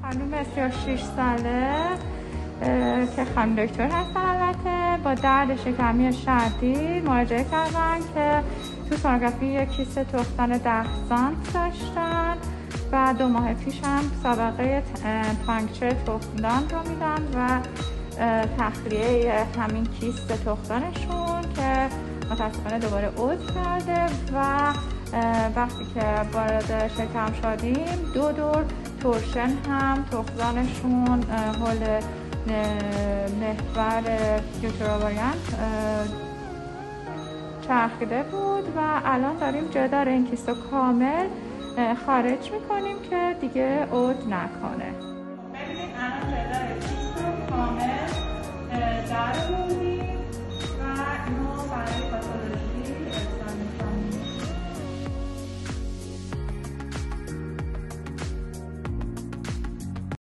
خانم 36 ساله که خانم دکتر هستن، البته با درد شکمی شدید مراجعه کردن که تو سونوگرافی یک کیست تخمدان 10 سانت داشتن و 2 ماه پیش هم سابقه پانکچر تخمدان رو میدن و تخلیه همین کیست تخمدانشون که متاسفانه دوباره عود کرده و وقتی که وارد شکم شدیم 2 دور تورشن هم تخمدانشون حول محور یوترووارین چرخیده بود و الان داریم جدار این کیست رو کامل خارج میکنیم که دیگه عود نکنه. ببینید الان جدار کیست رو کامل در آوردیم